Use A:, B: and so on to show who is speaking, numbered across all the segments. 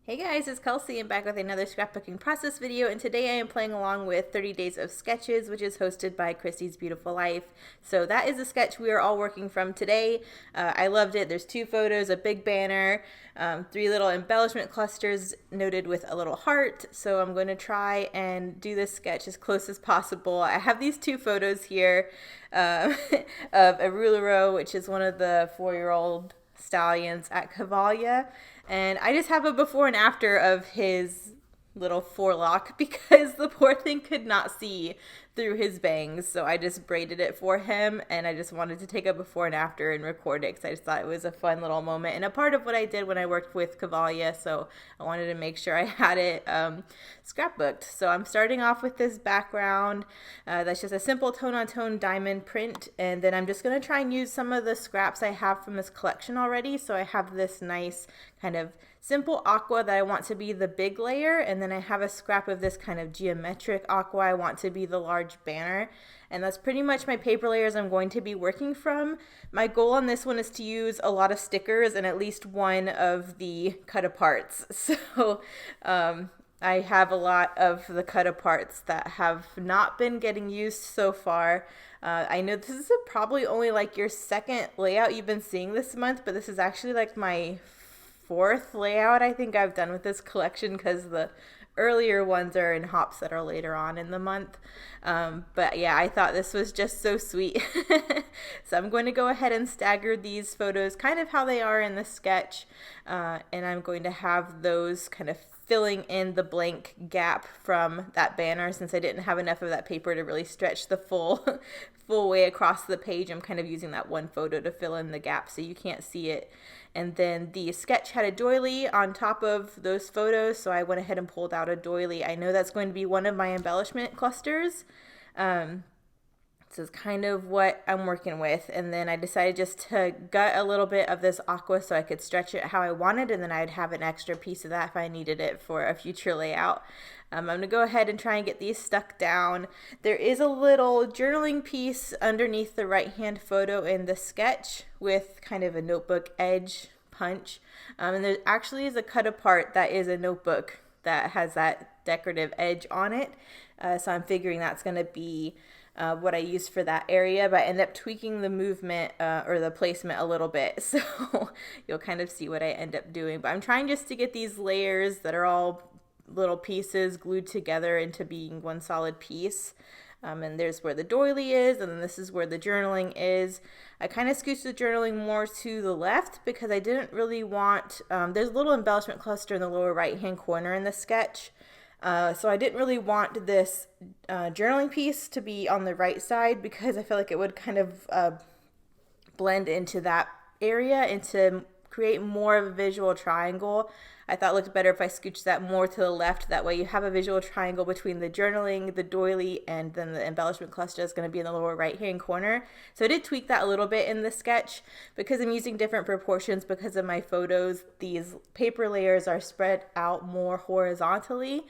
A: Hey guys, it's Kelsey. I'm back with another scrapbooking process video, and today I am playing along with 30 Days of Sketches, which is hosted by Christy's Beautiful Life. So that is the sketch we are all working from today. I loved it. There's 2 photos, a big banner, 3 little embellishment clusters noted with a little heart. So I'm going to try and do this sketch as close as possible. I have these 2 photos here of a Rulero, which is one of the 4-year-old stallions at Cavalia, and I just have a before and after of his little forelock because the poor thing could not see through his bangs, so I just braided it for him, and I just wanted to take a before and after and record it because I just thought it was a fun little moment and a part of what I did when I worked with Cavalia, so I wanted to make sure I had it scrapbooked. So I'm starting off with this background that's just a simple tone-on-tone diamond print, and then I'm just going to try and use some of the scraps I have from this collection already. So I have this nice kind of simple aqua that I want to be the big layer, and then I have a scrap of this kind of geometric aqua I want to be the large banner, and that's pretty much my paper layers I'm going to be working from. My goal on this one is to use a lot of stickers and at least one of the cut aparts. So I have a lot of the cut aparts that have not been getting used so far. I know this is probably only like your second layout you've been seeing this month, but this is actually like my 4th layout I think I've done with this collection because the earlier ones are in hops that are later on in the month. But yeah, I thought this was just so sweet. So I'm going to go ahead and stagger these photos kind of how they are in the sketch, and I'm going to have those kind of filling in the blank gap from that banner since I didn't have enough of that paper to really stretch the full way across the page. I'm kind of using that one photo to fill in the gap so you can't see it. And then the sketch had a doily on top of those photos, so I went ahead and pulled out a doily. I know that's going to be one of my embellishment clusters. This is kind of what I'm working with, and then I decided just to gut a little bit of this aqua so I could stretch it how I wanted, and then I'd have an extra piece of that if I needed it for a future layout. I'm going to go ahead and try and get these stuck down. There is a little journaling piece underneath the right hand photo in the sketch with kind of a notebook edge punch, and there actually is a cut apart that is a notebook that has that decorative edge on it, so I'm figuring that's going to be what I used for that area, but I ended up tweaking the movement or the placement a little bit, so you'll kind of see what I end up doing. But I'm trying just to get these layers that are all little pieces glued together into being one solid piece. And there's where the doily is, and then this is where the journaling is. I kind of scooched the journaling more to the left because I didn't really want, there's a little embellishment cluster in the lower right hand corner in the sketch. So I didn't really want this journaling piece to be on the right side because I feel like it would kind of blend into that area and to create more of a visual triangle. I thought it looked better if I scooched that more to the left. That way you have a visual triangle between the journaling, the doily, and then the embellishment cluster is going to be in the lower right hand corner. So I did tweak that a little bit in the sketch because I'm using different proportions because of my photos. These paper layers are spread out more horizontally,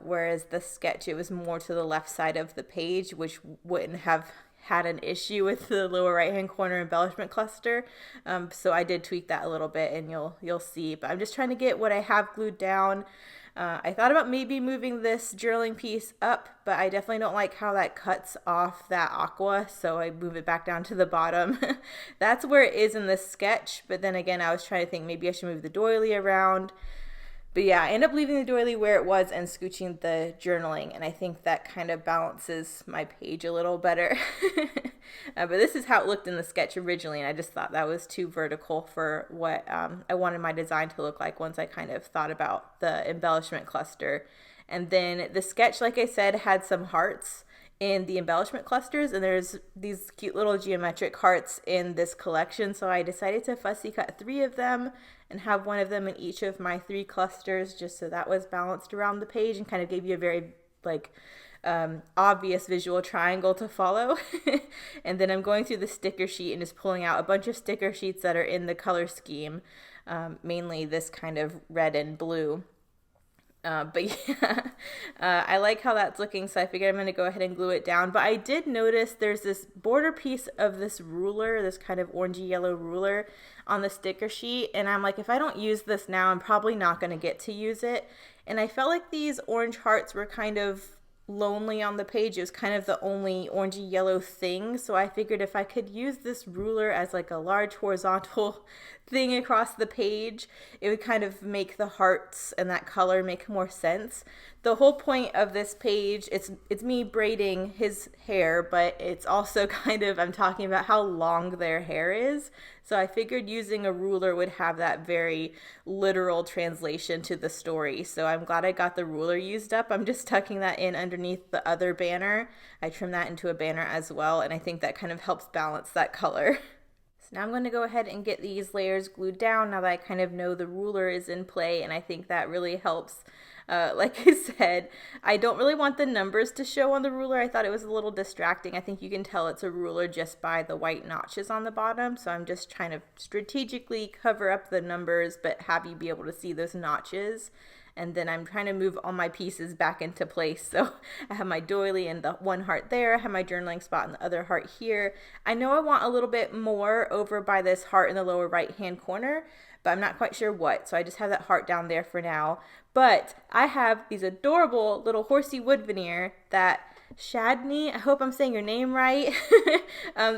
A: whereas the sketch, it was more to the left side of the page, which wouldn't have had an issue with the lower right hand corner embellishment cluster. So I did tweak that a little bit, and you'll see. But I'm just trying to get what I have glued down. I thought about maybe moving this journaling piece up, but I definitely don't like how that cuts off that aqua, so I move it back down to the bottom. That's where it is in the sketch, but then again, I was trying to think maybe I should move the doily around. But yeah, I ended up leaving the doily where it was and scooching the journaling, and I think that kind of balances my page a little better. But this is how it looked in the sketch originally, and I just thought that was too vertical for what I wanted my design to look like once I kind of thought about the embellishment cluster. And then the sketch, like I said, had some hearts in the embellishment clusters, and there's these cute little geometric hearts in this collection, so I decided to fussy cut 3 of them and have one of them in each of my 3 clusters, just so that was balanced around the page and kind of gave you a very like obvious visual triangle to follow. And then I'm going through the sticker sheet and just pulling out a bunch of sticker sheets that are in the color scheme, mainly this kind of red and blue. But yeah, I like how that's looking, so I figured I'm going to go ahead and glue it down. But I did notice there's this border piece of this ruler, this kind of orangey yellow ruler on the sticker sheet, and I'm like, if I don't use this now, I'm probably not going to get to use it. And I felt like these orange hearts were kind of lonely on the page. It was kind of the only orangey yellow thing, so I figured if I could use this ruler as like a large horizontal thing across the page, it would kind of make the hearts and that color make more sense. The whole point of this page, it's me braiding his hair, but it's also kind of, I'm talking about how long their hair is. So I figured using a ruler would have that very literal translation to the story. So I'm glad I got the ruler used up. I'm just tucking that in underneath the other banner. I trimmed that into a banner as well, and I think that kind of helps balance that color. So now I'm going to go ahead and get these layers glued down now that I kind of know the ruler is in play, and I think that really helps. Like I said, I don't really want the numbers to show on the ruler. I thought it was a little distracting. I think you can tell it's a ruler just by the white notches on the bottom, so I'm just trying to strategically cover up the numbers but have you be able to see those notches. And then I'm trying to move all my pieces back into place. So I have my doily and the one heart there. I have my journaling spot and the other heart here. I know I want a little bit more over by this heart in the lower right hand corner, but I'm not quite sure what. So I just have that heart down there for now. But I have these adorable little horsey wood veneer that Shadney, I hope I'm saying your name right,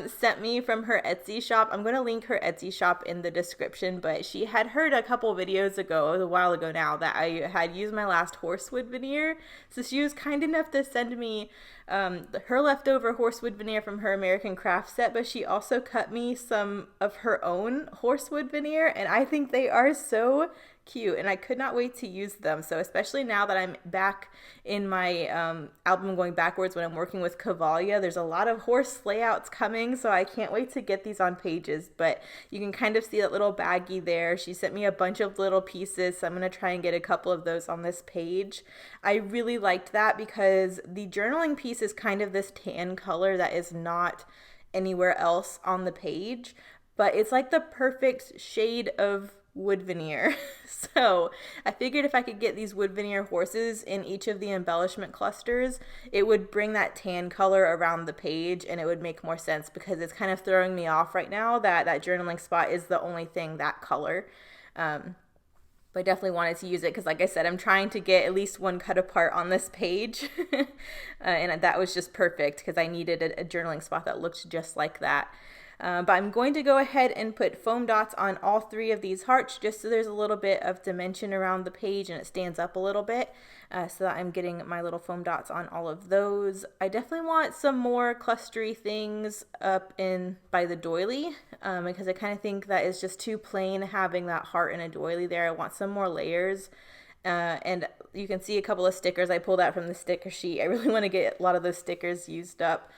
A: sent me from her Etsy shop. I'm going to link her Etsy shop in the description, but she had heard a couple videos ago, a while ago now, that I had used my last horsewood veneer. So she was kind enough to send me her leftover horsewood veneer from her American craft set, but she also cut me some of her own horsewood veneer, and I think they are so cute, and I could not wait to use them. So especially now that I'm back in my album going backwards when I'm working with Cavalia, there's a lot of horse layouts coming, so I can't wait to get these on pages. But you can kind of see that little baggie there. She sent me a bunch of little pieces, so I'm going to try and get a couple of those on this page. I really liked that because the journaling piece is kind of this tan color that is not anywhere else on the page, but it's like the perfect shade of wood veneer. So I figured if I could get these wood veneer horses in each of the embellishment clusters, it would bring that tan color around the page and it would make more sense, because it's kind of throwing me off right now that that journaling spot is the only thing that color. But I definitely wanted to use it because, like I said, I'm trying to get at least one cut apart on this page. And that was just perfect because I needed a journaling spot that looked just like that. But I'm going to go ahead and put foam dots on all three of these hearts just so there's a little bit of dimension around the page and it stands up a little bit, so that I'm getting my little foam dots on all of those. I definitely want some more clustery things up in by the doily, because I kind of think that is just too plain having that heart and a doily there. I want some more layers. And you can see a couple of stickers I pulled out from the sticker sheet. I really want to get a lot of those stickers used up.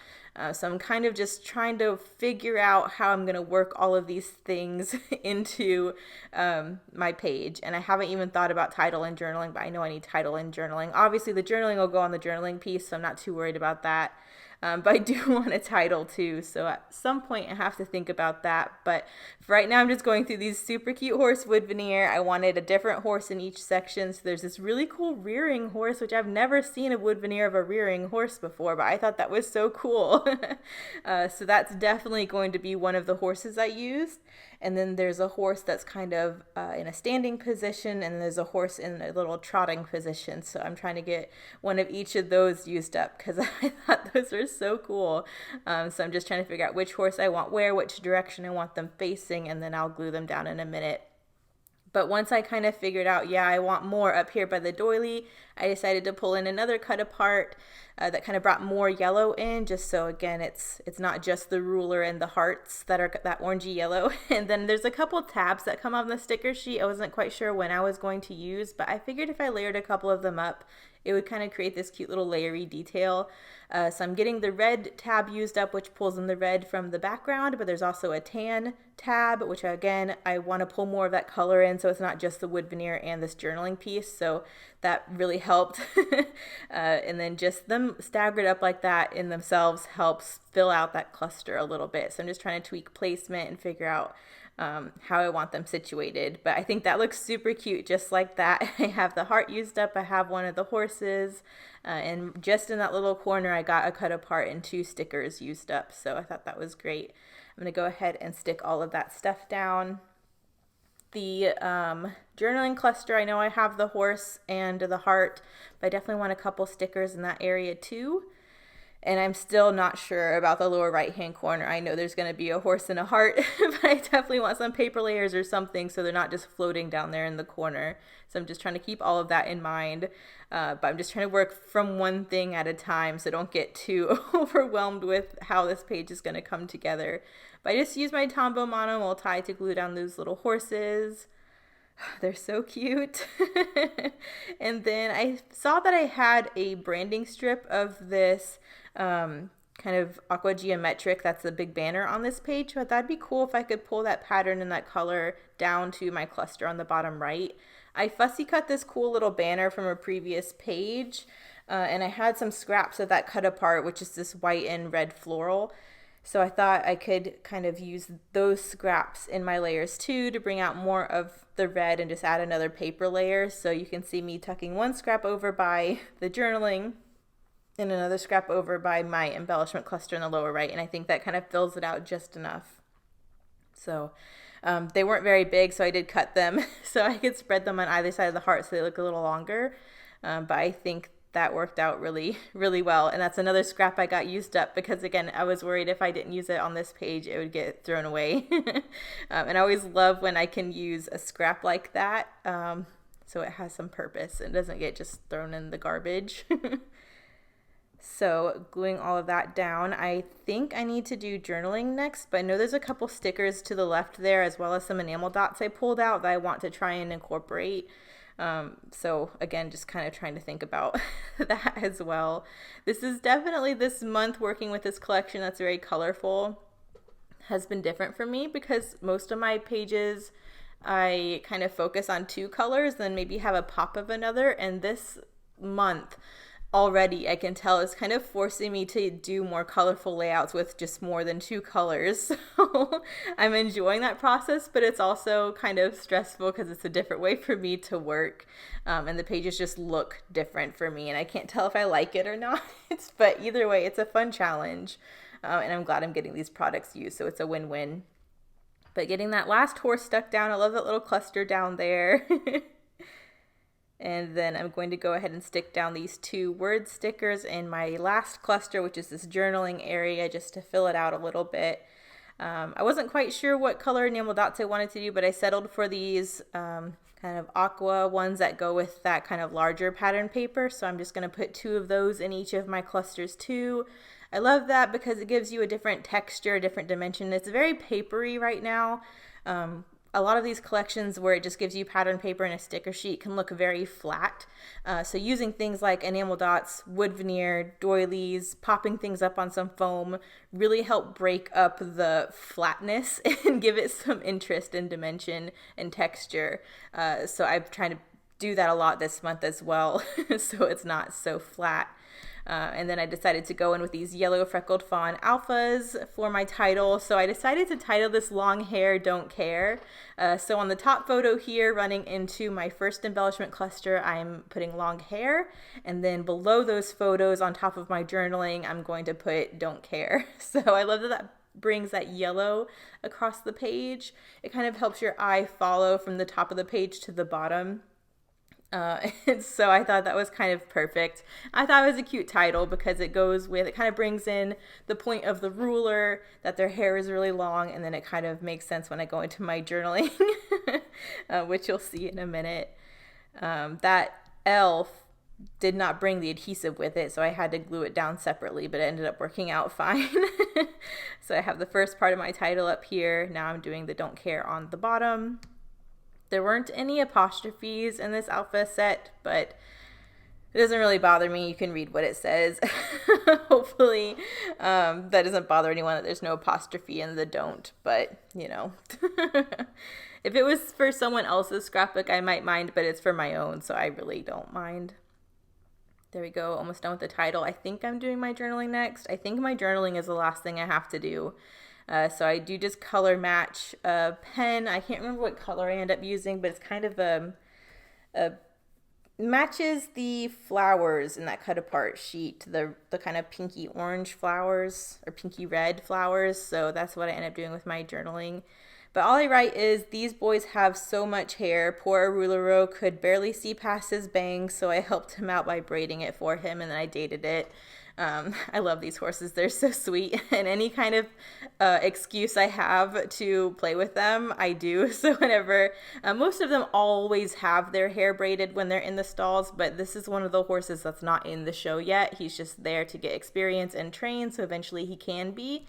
A: So I'm kind of just trying to figure out how I'm going to work all of these things into my page. And I haven't even thought about title and journaling, but I know I need title and journaling. Obviously, the journaling will go on the journaling piece, so I'm not too worried about that. But I do want a title too, so at some point I have to think about that. But for right now, I'm just going through these super cute horse wood veneer. I wanted a different horse in each section, so there's this really cool rearing horse, which I've never seen a wood veneer of a rearing horse before, but I thought that was so cool. So that's definitely going to be one of the horses I used. And then there's a horse that's kind of in a standing position, and there's a horse in a little trotting position. So I'm trying to get one of each of those used up because I thought those were so cool. So I'm just trying to figure out which horse I want where, which direction I want them facing, and then I'll glue them down in a minute. But once I kind of figured out, yeah, I want more up here by the doily, I decided to pull in another cut apart that kind of brought more yellow in, just so, again, it's not just the ruler and the hearts that are that orangey yellow. And then there's a couple tabs that come on the sticker sheet. I wasn't quite sure when I was going to use, but I figured if I layered a couple of them up, it would kind of create this cute little layery detail. So I'm getting the red tab used up, which pulls in the red from the background, but there's also a tan tab, which again, I want to pull more of that color in so it's not just the wood veneer and this journaling piece. So that really helped. And then just them staggered up like that in themselves helps fill out that cluster a little bit. So I'm just trying to tweak placement and figure out how I want them situated. But I think that looks super cute just like that. I have the heart used up. I have one of the horses. And just in that little corner, I got a cut apart and 2 stickers used up. So I thought that was great. I'm going to go ahead and stick all of that stuff down. The journaling cluster, I know I have the horse and the heart, but I definitely want a couple stickers in that area too. And I'm still not sure about the lower right hand corner. I know there's going to be a horse and a heart, but I definitely want some paper layers or something so they're not just floating down there in the corner. So I'm just trying to keep all of that in mind. But I'm just trying to work from one thing at a time so don't get too overwhelmed with how this page is going to come together. But I just use my Tombow Mono multi to glue down those little horses. They're so cute. And then I saw that I had a branding strip of this kind of aqua geometric, that's the big banner on this page, but that'd be cool if I could pull that pattern and that color down to my cluster on the bottom right. I fussy cut this cool little banner from a previous page, and I had some scraps of that cut apart, which is this white and red floral. So I thought I could kind of use those scraps in my layers too to bring out more of the red and just add another paper layer. So you can see me tucking one scrap over by the journaling and another scrap over by my embellishment cluster in the lower right. And I think that kind of fills it out just enough. So they weren't very big, so I did cut them so I could spread them on either side of the heart so they look a little longer. But I think that worked out really, really well. And that's another scrap I got used up because, again, I was worried if I didn't use it on this page, it would get thrown away. And I always love when I can use a scrap like that so it has some purpose and doesn't get just thrown in the garbage. So gluing all of that down, I think I need to do journaling next, but I know there's a couple stickers to the left there as well as some enamel dots I pulled out that I want to try and incorporate. So again, just kind of trying to think about that as well. This is definitely this month working with this collection that's very colorful has been different for me because most of my pages I kind of focus on 2 colors, then maybe have a pop of another, and this month already I can tell it's kind of forcing me to do more colorful layouts with just more than 2 colors. So I'm enjoying that process, but it's also kind of stressful because it's a different way for me to work. And the pages just look different for me and I can't tell if I like it or not. But either way, it's a fun challenge. And I'm glad I'm getting these products used, so it's a win-win. But getting that last horse stuck down, I love that little cluster down there. And then I'm going to go ahead and stick down these 2 word stickers in my last cluster, which is this journaling area, just to fill it out a little bit. I wasn't quite sure what color enamel dots I wanted to do, but I settled for these kind of aqua ones that go with that kind of larger pattern paper. So I'm just going to put 2 of those in each of my clusters too. I love that because it gives you a different texture, a different dimension. It's very papery right now. A lot of these collections where it just gives you pattern paper and a sticker sheet can look very flat. So using things like enamel dots, wood veneer, doilies, popping things up on some foam really help break up the flatness and give it some interest and dimension and texture. So I'm trying to do that a lot this month as well so it's not so flat. And then I decided to go in with these yellow freckled fawn alphas for my title. So I decided to title this Long Hair, Don't Care. So on the top photo here, running into my first embellishment cluster, I'm putting long hair. And then below those photos on top of my journaling, I'm going to put Don't Care. So I love that that brings that yellow across the page. It kind of helps your eye follow from the top of the page to the bottom. And so I thought that was kind of perfect. I thought it was a cute title because it goes with, it kind of brings in the point of the ruler, that their hair is really long, and then it kind of makes sense when I go into my journaling, which you'll see in a minute. That L did not bring the adhesive with it, so I had to glue it down separately, but it ended up working out fine. So I have the first part of my title up here. Now I'm doing the Don't Care on the bottom. There weren't any apostrophes in this alpha set, but it doesn't really bother me. You can read what it says. Hopefully that doesn't bother anyone that there's no apostrophe in the don't, but you know. If it was for someone else's scrapbook, I might mind, but it's for my own, so I really don't mind. There we go, almost done with the title. I think I'm doing my journaling next. I think my journaling is the last thing I have to do. So I do just color match a pen. I can't remember what color I end up using, but it's kind of matches the flowers in that cut apart sheet, the kind of pinky orange flowers or pinky red flowers. So that's what I end up doing with my journaling. But all I write is, these boys have so much hair. Poor Rulero could barely see past his bangs, so I helped him out by braiding it for him, and then I dated it. I love these horses. They're so sweet, and any kind of excuse I have to play with them, I do. So whenever, most of them always have their hair braided when they're in the stalls, but this is one of the horses that's not in the show yet. He's just there to get experience and train, so eventually he can be.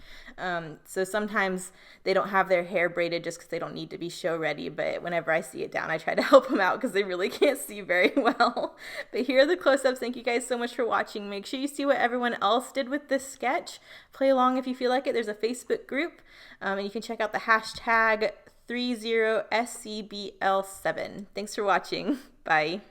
A: So sometimes they don't have their hair braided just because they don't need to be show ready, but whenever I see it down, I try to help them out because they really can't see very well. But here are the close-ups. Thank you guys so much for watching. Make sure you see what everyone else did with this sketch. Play along if you feel like it. There's a Facebook group, and you can check out the hashtag 30SCBL7. Thanks for watching. Bye.